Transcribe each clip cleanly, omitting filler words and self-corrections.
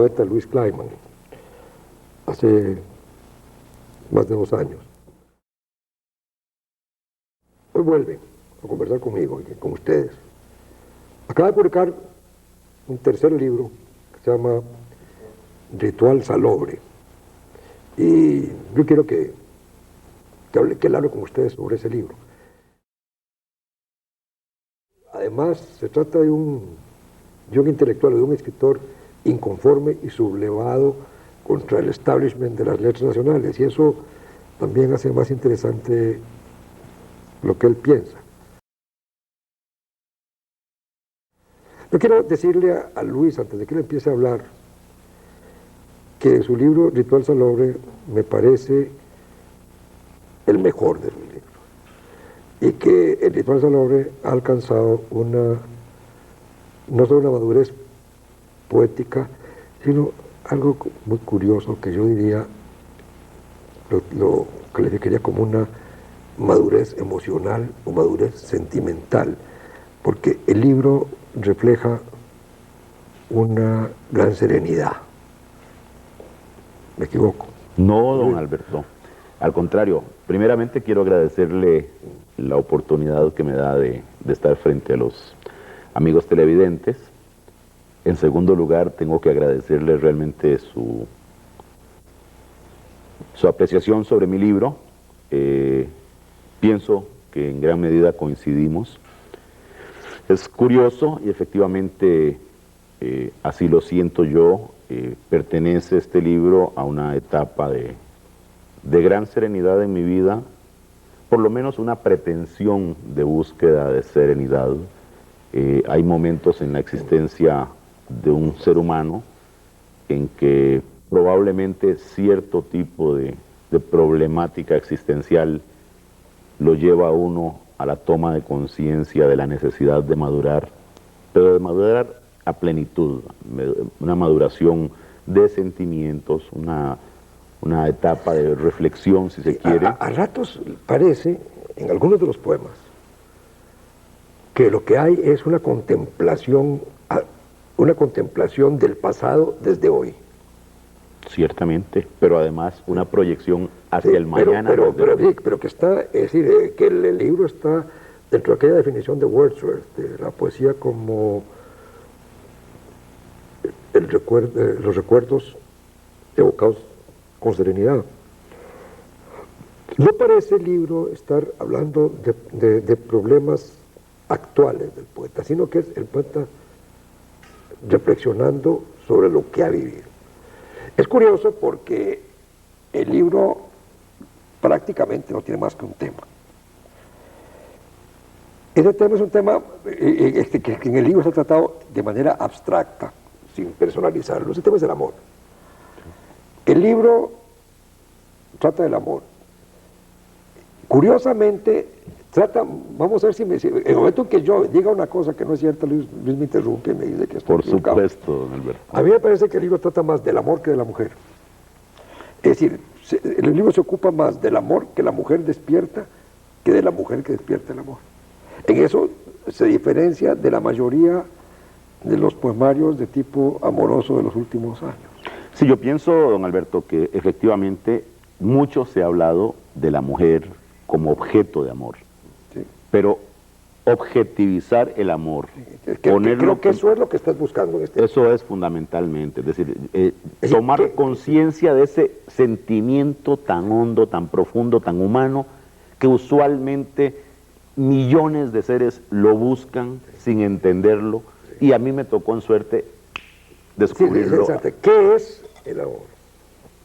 poeta Luis Kleiman, hace más de 2 años. Hoy vuelve a conversar conmigo y con ustedes. Acaba de publicar un tercer libro que se llama Ritual Salobre. Y yo quiero que él hable con ustedes sobre ese libro. Además, se trata de un intelectual, de un escritor inconforme y sublevado contra el establishment de las letras nacionales, y eso también hace más interesante lo que él piensa. Yo quiero decirle a Luis, antes de que él empiece a hablar, que su libro Ritual Salobre me parece el mejor de los libros, y que el Ritual Salobre ha alcanzado no solo una madurez poética, sino algo muy curioso que yo diría, lo calificaría como una madurez emocional o madurez sentimental, porque el libro refleja una gran serenidad. ¿Me equivoco? No, don Alberto. Al contrario, primeramente quiero agradecerle la oportunidad que me da de estar frente a los amigos televidentes. En segundo lugar, tengo que agradecerle realmente su apreciación sobre mi libro. Pienso que en gran medida coincidimos. Es curioso y efectivamente así lo siento yo. Pertenece este libro a una etapa de gran serenidad en mi vida, por lo menos una pretensión de búsqueda de serenidad. Hay momentos en la existencia de un ser humano en que probablemente cierto tipo de problemática existencial lo lleva a uno a la toma de conciencia de la necesidad de madurar, pero de madurar a plenitud, una maduración de sentimientos, una etapa de reflexión, si se quiere. A ratos parece, en algunos de los poemas, que lo que hay es una contemplación del pasado desde hoy. Ciertamente, pero además una proyección hacia el mañana. Pero que está, es decir, que el libro está dentro de aquella definición de Wordsworth, de la poesía como los recuerdos evocados con serenidad. No parece el libro estar hablando de problemas actuales del poeta, sino que es el poeta reflexionando sobre lo que ha vivido. Es curioso porque el libro prácticamente no tiene más que un tema. Ese tema es un tema que en el libro está tratado de manera abstracta, sin personalizarlo. Ese tema es el amor. El libro trata del amor. Curiosamente, vamos a ver si en el momento en que yo diga una cosa que no es cierta, Luis me interrumpe y me dice que estoy equivocado. Por supuesto, don Alberto. A mí me parece que el libro trata más del amor que de la mujer. Es decir, el libro se ocupa más del amor que la mujer despierta que de la mujer que despierta el amor. En eso se diferencia de la mayoría de los poemarios de tipo amoroso de los últimos años. Sí, yo pienso, don Alberto, que efectivamente mucho se ha hablado de la mujer como objeto de amor. Sí. Pero objetivizar el amor, creo que eso es lo que estás buscando en este. Eso es fundamentalmente, es decir, tomar conciencia de ese sentimiento tan hondo, tan profundo, tan humano, que usualmente millones de seres lo buscan sin entenderlo, y a mí me tocó en suerte descubrirlo. Sí, ¿qué es el amor?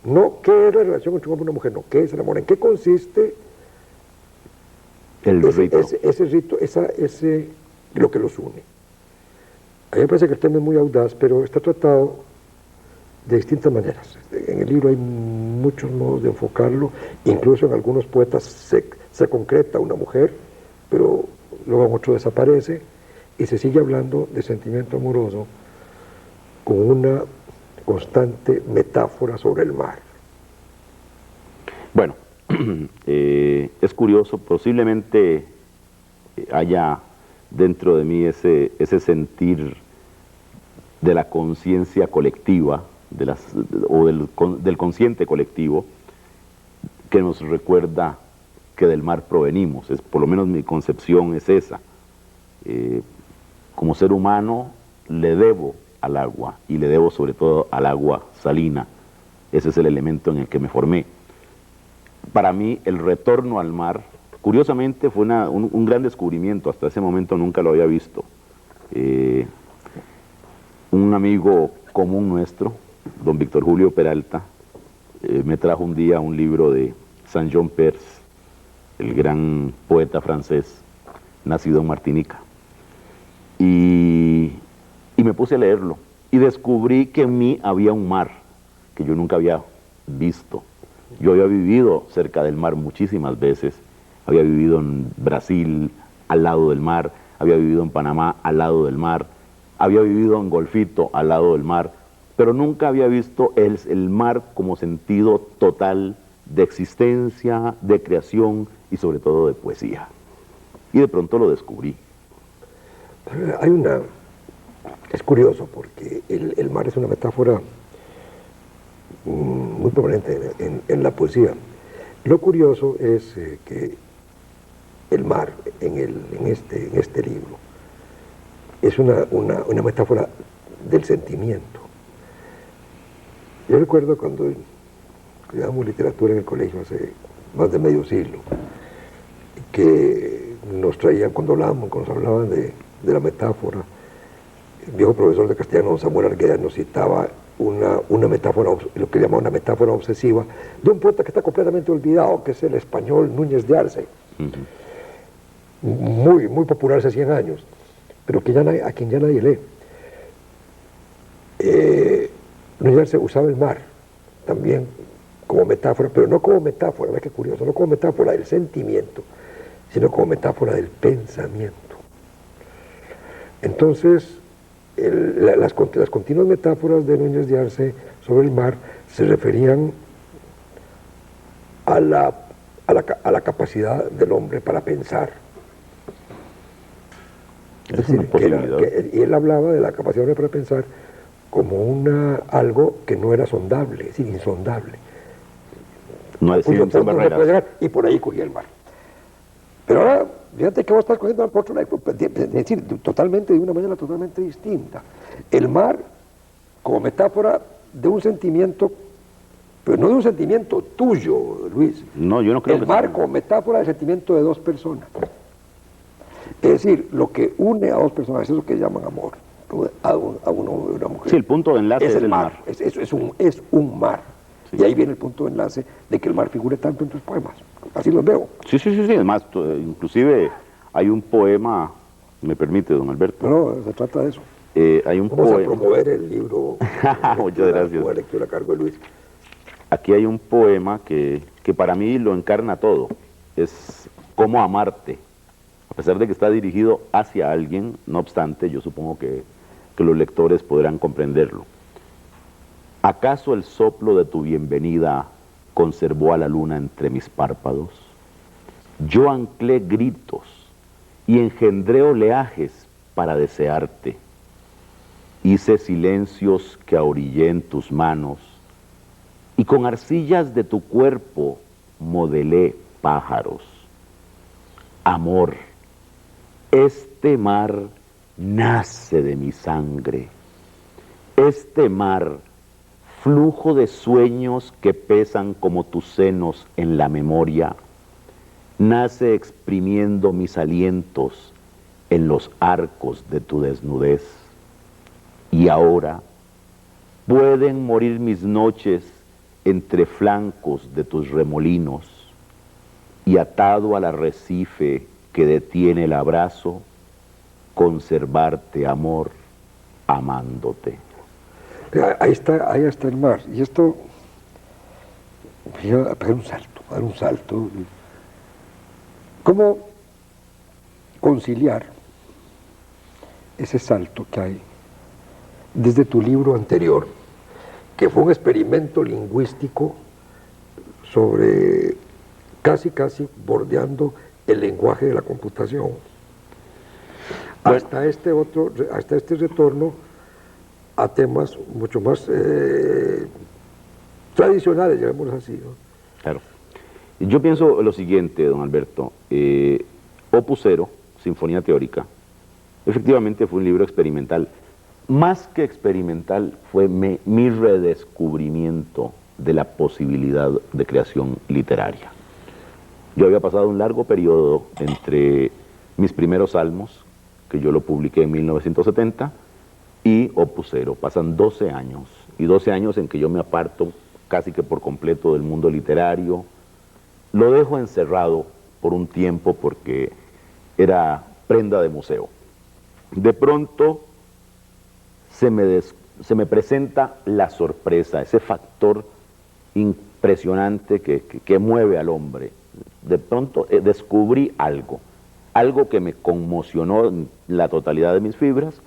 No qué es la relación entre un hombre y una mujer, no, ¿qué es el amor? ¿En qué consiste el rito? Ese rito, lo que los une. A mí me parece que el tema es muy audaz, pero está tratado de distintas maneras. En el libro hay muchos modos de enfocarlo, incluso en algunos poetas se concreta una mujer, pero luego en otro desaparece, y se sigue hablando de sentimiento amoroso con una constante metáfora sobre el mar. Bueno, es curioso, posiblemente haya dentro de mí ese sentir de la conciencia colectiva, del consciente colectivo, que nos recuerda que del mar provenimos. Por lo menos mi concepción es esa. Como ser humano le debo al agua, y le debo sobre todo al agua salina. Ese es el elemento en el que me formé. Para mí el retorno al mar, curiosamente, fue un gran descubrimiento. Hasta ese momento nunca lo había visto. Un amigo común nuestro, don Víctor Julio Peralta, me trajo un día un libro de Saint-Jean Perse, el gran poeta francés, nacido en Martinica. Y me puse a leerlo, y descubrí que en mí había un mar que yo nunca había visto. Yo había vivido cerca del mar muchísimas veces, había vivido en Brasil, al lado del mar, había vivido en Panamá, al lado del mar, había vivido en Golfito, al lado del mar, pero nunca había visto el mar como sentido total de existencia, de creación y sobre todo de poesía. Y de pronto lo descubrí. Es curioso porque el mar es una metáfora muy prominente en la poesía. Lo curioso es que el mar en este libro es una metáfora del sentimiento. Yo recuerdo cuando estudiábamos literatura en el colegio hace más de medio siglo, que nos traían, cuando nos hablaban de la metáfora, el viejo profesor de castellano, don Samuel Argueda, nos citaba una metáfora, lo que llamaba una metáfora obsesiva, de un poeta que está completamente olvidado, que es el español Núñez de Arce, muy popular hace 100 años, pero a quien ya nadie lee. Núñez de Arce usaba el mar también como metáfora, pero no como metáfora, ¿ves qué curioso? No como metáfora del sentimiento, sino como metáfora del pensamiento. Entonces, las continuas metáforas de Núñez de Arce sobre el mar se referían a la capacidad del hombre para pensar. Es decir, y él hablaba de la capacidad del hombre para pensar como algo que no era sondable, es decir, insondable. No hay ciencia barreras. Y por ahí cogía el mar. Pero ahora, fíjate que vos estás cogiendo por otro lado, es decir, de una manera totalmente distinta. El mar como metáfora de un sentimiento, pero no de un sentimiento tuyo, Luis. No, yo no creo que el mar como metáfora del sentimiento de dos personas. Es decir, lo que une a dos personas, es eso que llaman amor, a uno y una mujer. Sí, el punto de enlace es el mar. Es un mar. Sí. Y ahí viene el punto de enlace de que el mar figure tanto en tus poemas. Así los veo. Sí. Además, inclusive hay un poema, me permite, don Alberto. No, se trata de eso. Hay un Vamos a promover el libro. Muchas gracias. La lectura a cargo de Luis. Aquí hay un poema que para mí lo encarna todo. Es Cómo amarte. A pesar de que está dirigido hacia alguien, no obstante, yo supongo que los lectores podrán comprenderlo. ¿Acaso el soplo de tu bienvenida conservó a la luna entre mis párpados? Yo anclé gritos y engendré oleajes para desearte. Hice silencios que ahorillé en tus manos y con arcillas de tu cuerpo modelé pájaros. Amor, este mar nace de mi sangre. Este mar, flujo de sueños que pesan como tus senos en la memoria, nace exprimiendo mis alientos en los arcos de tu desnudez. Y ahora pueden morir mis noches entre flancos de tus remolinos, y atado al arrecife que detiene el abrazo, conservarte, amor, amándote. Ahí está el mar. Y esto, voy a pegar un salto. ¿Cómo conciliar ese salto que hay desde tu libro anterior, que fue un experimento lingüístico sobre casi bordeando el lenguaje de la computación, hasta este retorno a temas mucho más tradicionales, llamémoslos así, ¿no? Claro. Yo pienso lo siguiente, don Alberto. Opus Zero, Sinfonía Teórica, efectivamente fue un libro experimental. Más que experimental, fue mi redescubrimiento de la posibilidad de creación literaria. Yo había pasado un largo periodo entre mis primeros salmos, que yo lo publiqué en 1970, y Opus Zero. Pasan 12 años, y 12 años en que yo me aparto casi que por completo del mundo literario. Lo dejo encerrado por un tiempo porque era prenda de museo. De pronto se me presenta la sorpresa, ese factor impresionante que mueve al hombre. De pronto descubrí algo que me conmocionó en la totalidad de mis fibras,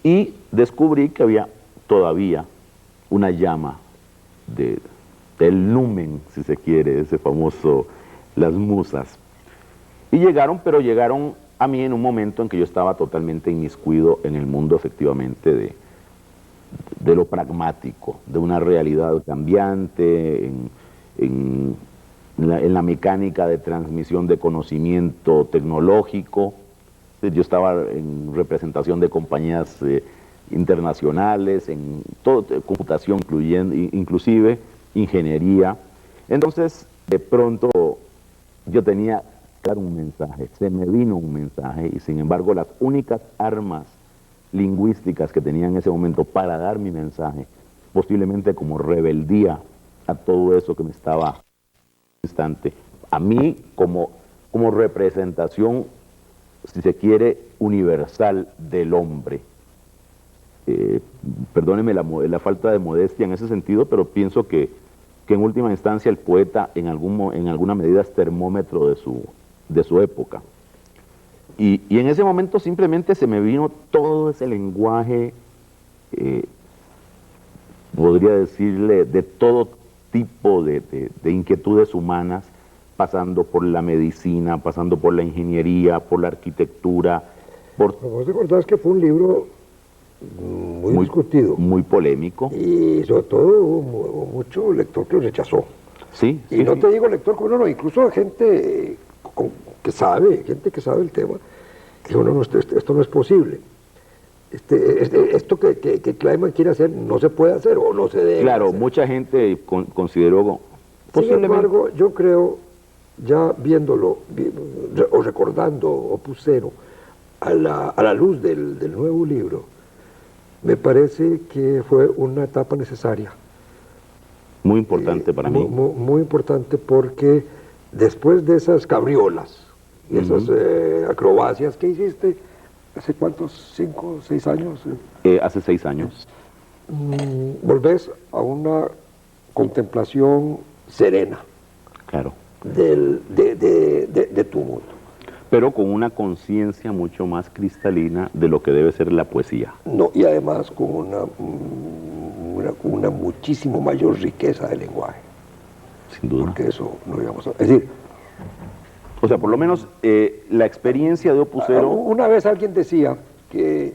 y descubrí que había todavía una llama del lumen, si se quiere, ese famoso, las musas. Y pero llegaron a mí en un momento en que yo estaba totalmente inmiscuido en el mundo, efectivamente, de lo pragmático, de una realidad cambiante, en la mecánica de transmisión de conocimiento tecnológico. Yo estaba en representación de compañías internacionales, en todo, computación inclusive ingeniería. Entonces, de pronto, yo tenía claro un mensaje, se me vino un mensaje, y sin embargo las únicas armas lingüísticas que tenía en ese momento para dar mi mensaje, posiblemente como rebeldía a todo eso que me estaba instante, a mí como representación, si se quiere, universal del hombre. Perdóneme la falta de modestia en ese sentido, pero pienso que en última instancia el poeta en alguna medida es termómetro de su época. Y en ese momento simplemente se me vino todo ese lenguaje, podría decirle, de todo tipo de inquietudes humanas, pasando por la medicina, pasando por la ingeniería, por la arquitectura. Vos recordás que fue un libro muy discutido. Muy polémico. Y sobre todo hubo mucho lector que lo rechazó. Sí. Y sí, no te digo lector como no, incluso gente que sabe el tema, que dijo, no, esto no es posible. Esto que Kleiman quiere hacer no se puede hacer o no se debe Claro, hacer. mucha gente consideró posiblemente. Sin embargo, yo creo, ya viéndolo o recordando Opus Zero a la luz del nuevo libro, me parece que fue una etapa necesaria. Muy importante para mí. Muy importante, porque después de esas cabriolas, esas acrobacias que hiciste, ¿hace cuántos? ¿5 o 6 años? Hace 6 años. Volvés a una contemplación serena. Claro. De tu mundo. Pero con una conciencia mucho más cristalina de lo que debe ser la poesía. No, y además con una muchísimo mayor riqueza de lenguaje. Sin duda. Porque eso no íbamos a... Es decir... O sea, por lo menos la experiencia de Opus Zero... Una vez alguien decía que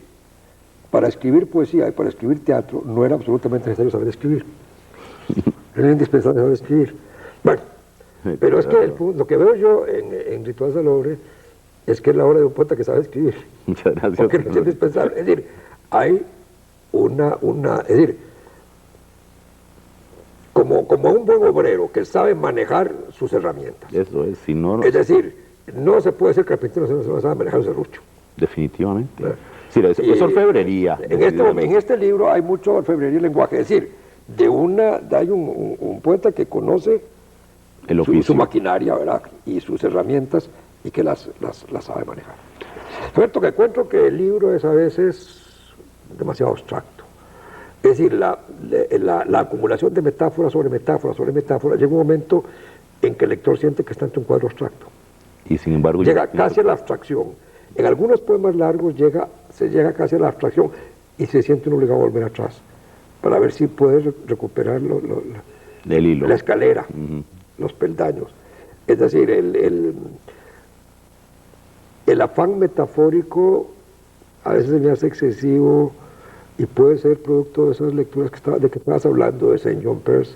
para escribir poesía y para escribir teatro no era absolutamente necesario saber escribir. Era indispensable saber escribir. Bueno, pero es que lo que veo yo en Ritual Salobre es que es la obra de un poeta que sabe escribir. Muchas gracias. Porque no es indispensable. Es decir, hay es decir, como un buen obrero que sabe manejar sus herramientas. Eso es, si no... Es decir, no se puede ser carpintero si no sabe manejar un serrucho. Definitivamente. Sí, es orfebrería. En este libro hay mucho orfebrería y lenguaje. Es decir, hay un poeta que conoce el oficio, su maquinaria, ¿verdad? Y sus herramientas, y que las sabe manejar. Cierto que encuentro que el libro es a veces demasiado abstracto. Es decir, la acumulación de metáforas sobre metáforas sobre metáforas, llega un momento en que el lector siente que está ante un cuadro abstracto. Y sin embargo... Llega casi a la abstracción. En algunos poemas largos se llega casi a la abstracción y se siente uno obligado a volver atrás para ver si puede recuperar el hilo, la escalera, los peldaños. Es decir, el afán metafórico a veces se me hace excesivo y puede ser producto de esas lecturas de que estabas hablando, de St. John Peirce.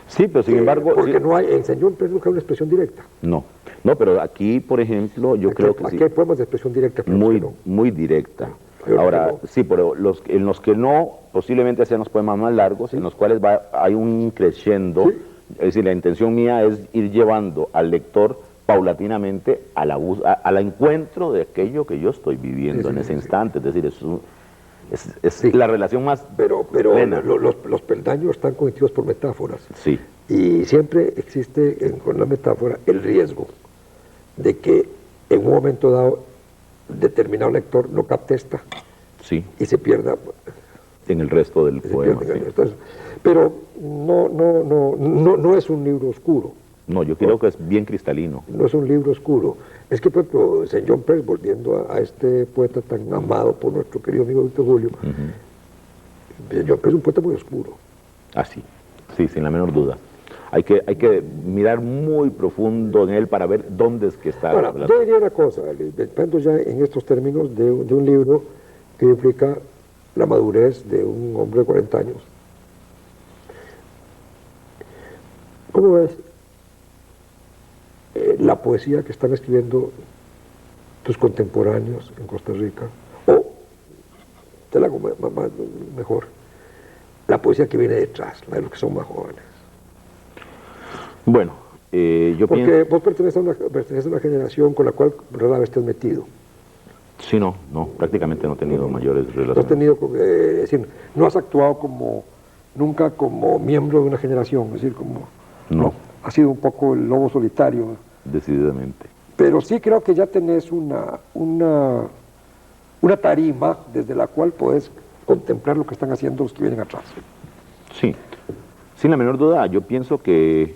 Sí, pero sin embargo... Porque sí, no hay, en St. John Peirce nunca hay una expresión directa. no, pero aquí, por ejemplo, yo creo que Aquí sí, hay poemas de expresión directa, pero muy, no. muy directa. Hay otros Ahora, que no. sí, pero en los que no, posiblemente sean los poemas más largos, en los cuales hay un crescendo, Sí. es decir, la intención mía es ir llevando al lector paulatinamente al encuentro de aquello que yo estoy viviendo Sí, en ese sí. instante, es decir, es Sí. la relación más Pero plena. los peldaños están constituidos por metáforas. Sí, Y siempre existe con la metáfora el riesgo de que en un momento dado determinado lector no capte esta sí, y se pierda. en el resto del Se poema. pierde. Sí. Entonces, pero no es un libro oscuro. No, yo creo que es bien cristalino. No es un libro oscuro. Es que, por ejemplo, St. John Peirce, volviendo a este poeta tan amado por nuestro querido amigo Víctor Julio, St. John Peirce es un poeta muy oscuro. Así, sí, sin la menor duda. Hay que mirar muy profundo en él para ver dónde es que está. Ahora, yo diría una cosa, dependo ya en estos términos de un libro que implica la madurez de un hombre de 40 años. ¿Cómo ves la poesía que están escribiendo tus contemporáneos en Costa Rica? O, te la hago mejor, la poesía que viene detrás, la de los que son más jóvenes. Bueno, yo Porque pienso... vos perteneces a una generación con la cual rara vez te has metido. Sí, no, prácticamente no he tenido mayores No has relaciones. tenido, es decir, no has actuado nunca como miembro de una generación, es decir, No. has sido un poco el lobo solitario. Decididamente. Pero sí creo que ya tenés una tarima desde la cual puedes contemplar lo que están haciendo los que vienen atrás. Sí, sin la menor duda, yo pienso que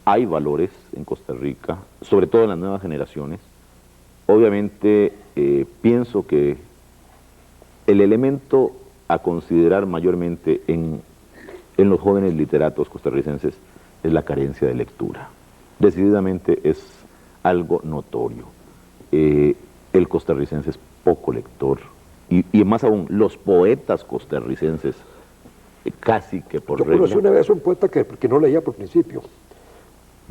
hay valores en Costa Rica, sobre todo en las nuevas generaciones. Obviamente, pienso que el elemento a considerar mayormente en los jóvenes literatos costarricenses es la carencia de lectura. Decididamente es algo notorio. El costarricense es poco lector y más aún, los poetas costarricenses casi que por Yo conocí regla... una vez a un poeta que no leía por principio,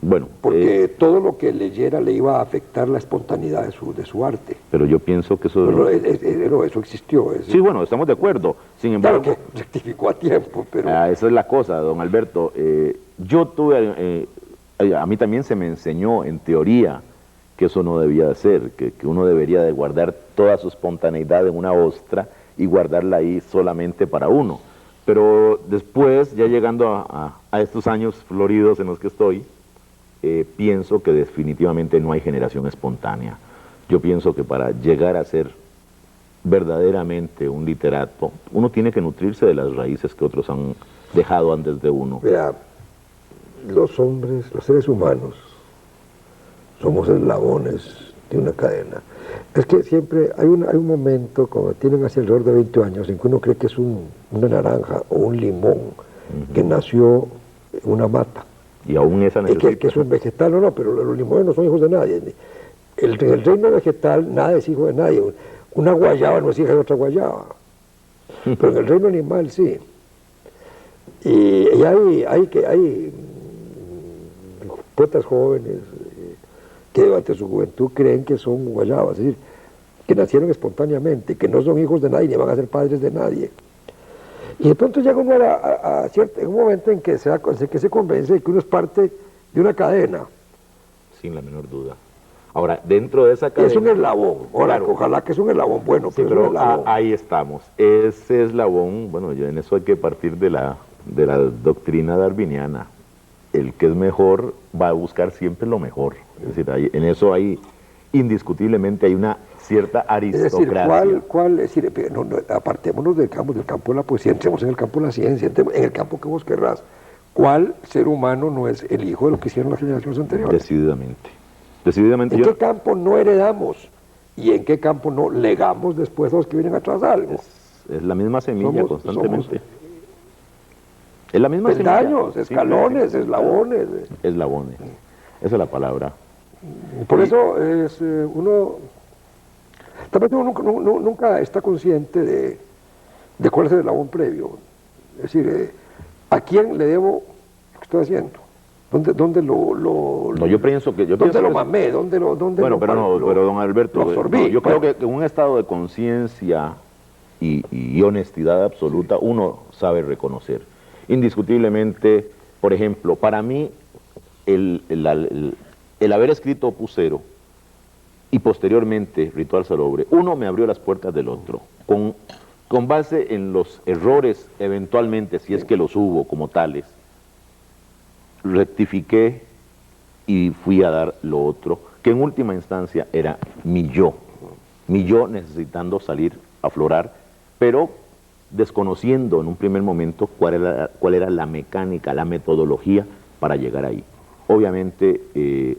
Bueno, porque todo lo que leyera le iba a afectar la espontaneidad de su arte. pero yo pienso que eso... Pero eso existió. Sí, bueno, estamos de acuerdo. Sin Claro embargo, que rectificó a tiempo, pero... esa es la cosa, don Alberto. Yo tuve, a mí también se me enseñó en teoría que eso no debía de ser, que uno debería de guardar toda su espontaneidad en una ostra y guardarla ahí solamente para uno. Pero después, ya llegando a estos años floridos en los que estoy, pienso que definitivamente no hay generación espontánea. Yo pienso que para llegar a ser verdaderamente un literato, uno tiene que nutrirse de las raíces que otros han dejado antes de uno. Vea, los hombres, los seres humanos, somos eslabones de una cadena. Es que siempre hay un momento, cuando tienen hacia alrededor de 20 años, en que uno cree que es una naranja o un limón que nació en una mata. Y aún esa Y necesita... que es un vegetal, no, pero los limones no son hijos de nadie. En el reino vegetal nada es hijo de nadie. Una guayaba no es hija de otra guayaba. Pero en el reino animal sí. Y hay poetas jóvenes que durante su juventud creen que son guayabas, es decir, que nacieron espontáneamente, que no son hijos de nadie ni van a ser padres de nadie. Y de pronto llega uno en un momento en que se convence de que uno es parte de una cadena. Sin la menor duda. Ahora, dentro de esa cadena... Es un eslabón. Ahora, Claro. ojalá que es un eslabón bueno, Sí, pero es un pero eslabón. ahí estamos. Ese eslabón, bueno, en eso hay que partir de la doctrina darwiniana. El que es mejor va a buscar siempre lo mejor. Es decir, en eso hay, indiscutiblemente, hay una cierta Es decir, aristocracia. apartémonos del campo de la poesía, entremos en el campo de la ciencia, entremos en el campo que vos querrás. ¿Cuál ser humano no es el hijo de lo que hicieron las generaciones anteriores? Decididamente. Decididamente ¿En yo... qué campo no heredamos? ¿Y en qué campo no legamos después a los que vienen atrás algo? Es la misma semilla Somos- constantemente. Es la misma Peldaños, semilla. escalones, eslabones. Eslabones. Esa es la palabra. Por eso es uno... Tal vez uno nunca está consciente de cuál es el eslabón previo. Es decir, ¿a quién le debo lo que estoy haciendo? ¿Dónde No, yo pienso que... ¿Dónde lo mamé? Bueno, pero don Alberto, lo absorbí? no, yo creo que en un estado de conciencia y honestidad absoluta uno sabe reconocer. Indiscutiblemente, por ejemplo, para mí el haber escrito Opus Cero y posteriormente Ritual Salobre, uno me abrió las puertas del otro, con base en los errores eventualmente, si es que los hubo como tales, rectifiqué y fui a dar lo otro, que en última instancia era mi yo necesitando salir a aflorar, pero desconociendo en un primer momento cuál era la mecánica, la metodología para llegar ahí. Obviamente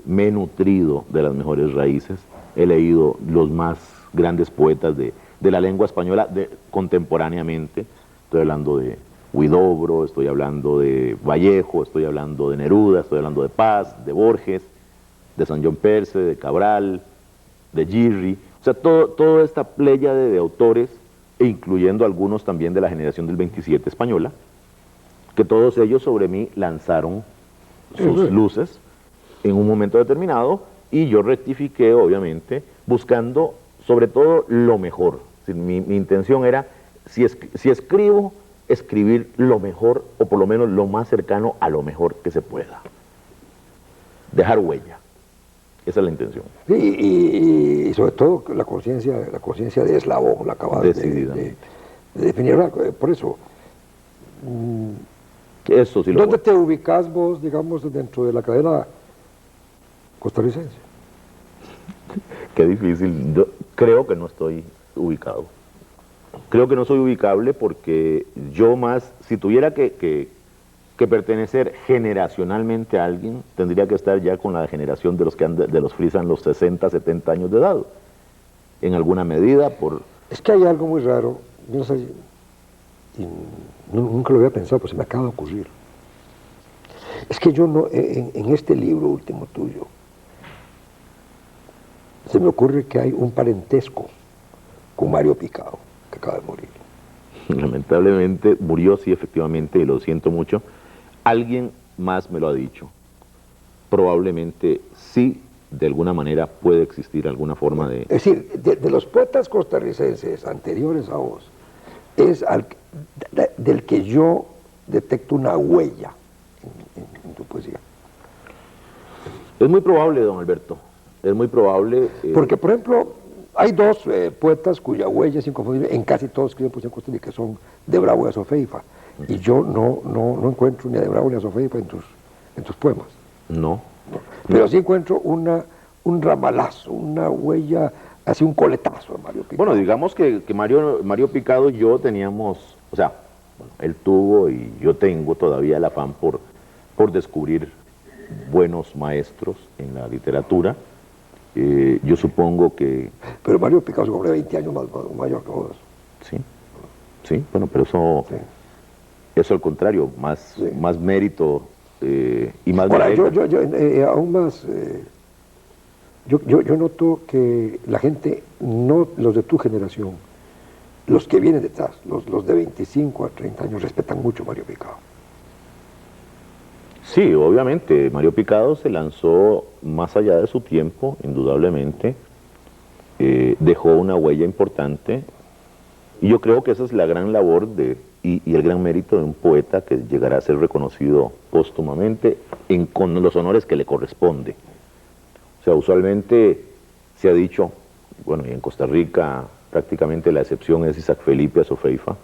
me he nutrido de las mejores raíces, he leído los más grandes poetas de la lengua española contemporáneamente, estoy hablando de Huidobro, estoy hablando de Vallejo, estoy hablando de Neruda, estoy hablando de Paz, de Borges, de San John Perse, de Cabral, de Girri, o sea, toda esta pléyade de autores, e incluyendo algunos también de la generación del 27 española, que todos ellos sobre mí lanzaron sus luces en un momento determinado, y yo rectifiqué, obviamente, buscando sobre todo lo mejor. Mi intención era, si escribo, escribir lo mejor, o por lo menos lo más cercano a lo mejor que se pueda. Dejar huella. Esa es la intención. Sí, y sobre todo la conciencia de eslabón, la acabas de definir. Por eso, eso sí lo ¿dónde te ubicas vos, digamos, dentro de la cadena costarricense? Qué difícil. Yo creo que no estoy ubicado. Creo que no soy ubicable porque yo más, si tuviera que pertenecer generacionalmente a alguien, tendría que estar ya con la generación de los que frisan los 60, 70 años de edad. En alguna medida por... Es que hay algo muy raro, yo no sé, y nunca lo había pensado, pues se me acaba de ocurrir. Es que yo no, en este libro último tuyo, se me ocurre que hay un parentesco con Mario Picado, que acaba de morir. Lamentablemente murió, sí, efectivamente, y lo siento mucho. Alguien más me lo ha dicho. Probablemente sí, de alguna manera puede existir alguna forma de... Es decir, de los poetas costarricenses anteriores a vos, es del que yo detecto una huella en tu poesía. Es muy probable, don Alberto, es muy probable... Porque, por ejemplo, hay dos poetas cuya huella es inconfundible, en casi todos escriben poesía costarricense, que son de Bravo y Azofeifa. Y yo no encuentro ni a de Bravo ni a Azofeifa en tus poemas. No. Pero sí encuentro un ramalazo, una huella, así un coletazo de Mario Picado. Bueno, digamos que Mario Picado y yo teníamos, o sea, bueno, él tuvo y yo tengo todavía el afán por descubrir buenos maestros en la literatura. Yo supongo que... Pero Mario Picado es un hombre de 20 años más mayor que vos. Sí, bueno, pero eso... Sí. Eso al contrario, más mérito y más... Ahora, aún más, yo noto que la gente, no los de tu generación, los que vienen detrás, los de 25 a 30 años, respetan mucho a Mario Picado. Sí, obviamente, Mario Picado se lanzó más allá de su tiempo, indudablemente, dejó una huella importante, y yo creo que esa es la gran labor y el gran mérito de un poeta que llegará a ser reconocido póstumamente con los honores que le corresponde. O sea, usualmente se ha dicho, bueno, y en Costa Rica prácticamente la excepción es Isaac Felipe Azofeifa,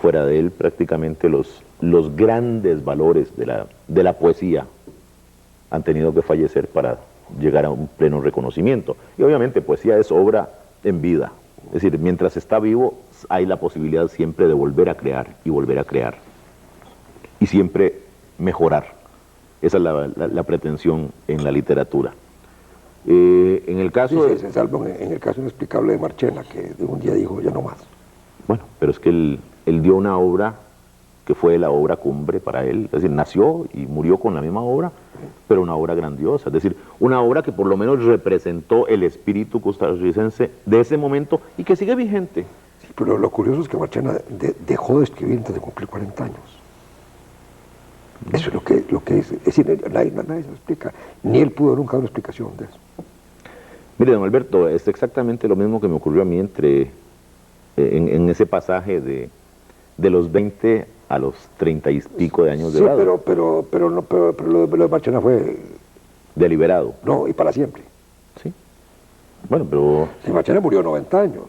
fuera de él prácticamente los grandes valores de la poesía han tenido que fallecer para llegar a un pleno reconocimiento. Y obviamente poesía es obra en vida, es decir, mientras está vivo hay la posibilidad siempre de volver a crear y volver a crear y siempre mejorar. Esa es la pretensión en la literatura. En el caso salvo en el caso inexplicable de Marchena, que de un día dijo ya no más. Bueno, pero es que él dio una obra que fue la obra cumbre para él, es decir, nació y murió con la misma obra, pero una obra grandiosa, es decir, una obra que por lo menos representó el espíritu costarricense de ese momento y que sigue vigente. Pero lo curioso es que Marchena dejó de escribir antes de cumplir 40 años. Eso es lo que es decir, nadie se lo explica, ni él pudo nunca dar una explicación de eso. Mire, don Alberto, es exactamente lo mismo que me ocurrió a mí en ese pasaje de los 20 a los 30 y pico de años de edad. Pero lo de Marchena fue... Deliberado. No, y para siempre. Sí. Bueno, pero... Si Marchena murió a 90 años,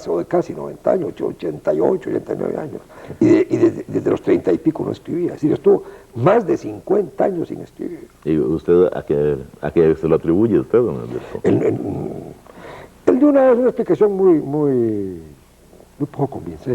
o de casi 90 años, 88, 89 años, y desde los 30 y pico no escribía. Es decir, estuvo más de 50 años sin escribir. ¿Y usted a qué se lo atribuye usted, don Alberto? Él dio una explicación muy poco convincente.